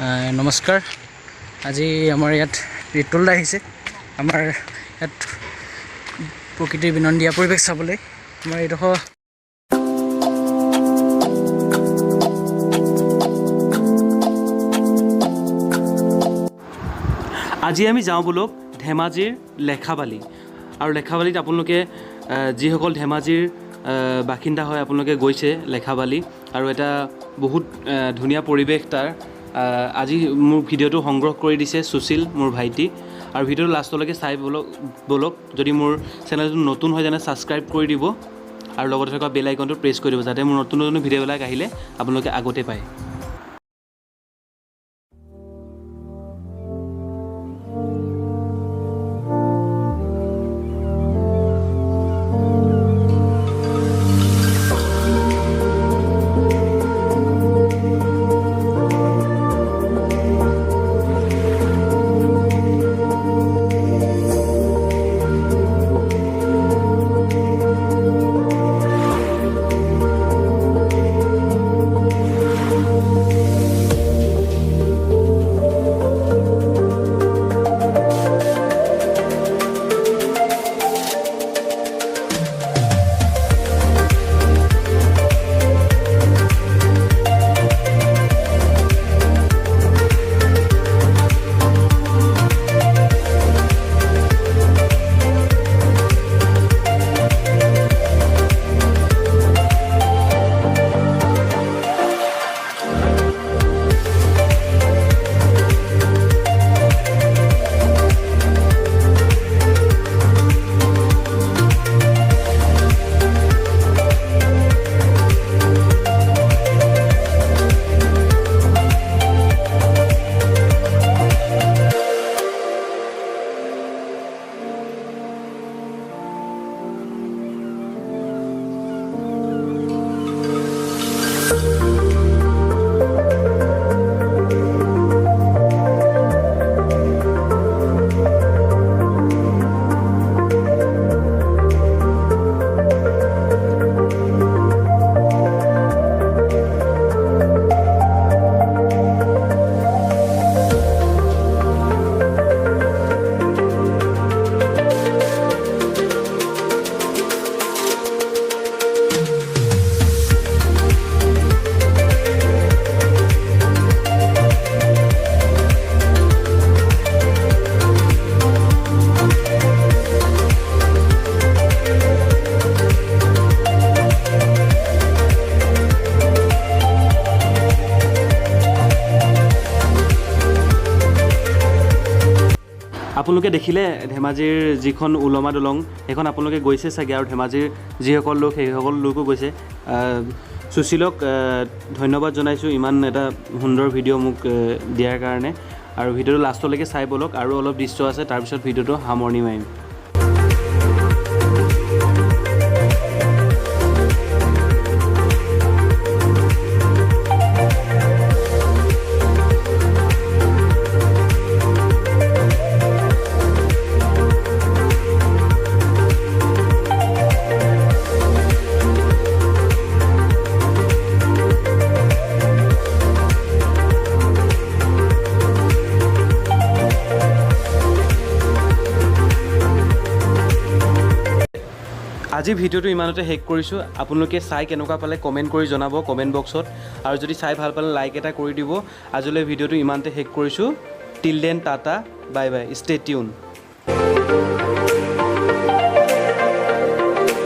নমস্কাৰ। আজি আমাৰ ইয়াত ৰিতুল দা আহিছে আমাৰ ইয়াত প্ৰকৃতিৰ বিনন্দীয়া পৰিৱেশ চাবলৈ। আমাৰ এইডোখৰ আজি আমি যাওঁ বোলক ধেমাজিৰ লেখাবালি। আৰু লেখাবালিত আপোনালোকে যিসকল ধেমাজিৰ বাসিন্দা হয় আপোনালোকে গৈছে লেখাবালি, আৰু এটা বহুত ধুনীয়া পৰিৱেশ তাৰ। আজি মোৰ ভিডিঅ'টো সংগ্ৰহ কৰি দিছে সুশীল, মোৰ ভাইটি। আৰু ভিডিঅ'টো লাষ্টলৈকে চাই বলক। যদি মোৰ চেনেলটো নতুন হয় যেনে ছাবস্ক্ৰাইব কৰি দিব আৰু লগতে থকা বেল আইকনটো প্ৰেছ কৰি দিব, যাতে মোৰ নতুন নতুন ভিডিঅ'বিলাক আহিলে আপোনালোকে আগতে পায়। আপোনালোকে দেখিলে ধেমাজিৰ যিখন ওলমা দলং, সেইখন আপোনালোকে গৈছে চাগে, আৰু ধেমাজিৰ যিসকল লোক সেইসকল লোকো গৈছে। সুশীলক ধন্যবাদ জনাইছোঁ ইমান এটা সুন্দৰ ভিডিঅ' মোক দিয়াৰ কাৰণে। আৰু ভিডিঅ'টো লাষ্টলৈকে চাই বলক, আৰু অলপ দৃশ্য আছে, তাৰপিছত ভিডিঅ'টো সামৰণি মাৰিম। আজি ভিডিঅ'টো ইমানতে শেষ কৰিছোঁ। আপোনালোকে চাই কেনেকুৱা পালে কমেণ্ট কৰি জনাব কমেণ্ট বক্সত, আৰু যদি চাই ভাল পালে লাইক এটা কৰি দিব। আজিলৈ ভিডিঅ'টো ইমানতে শেষ কৰিছোঁ। Till then tata, bye bye, stay tune.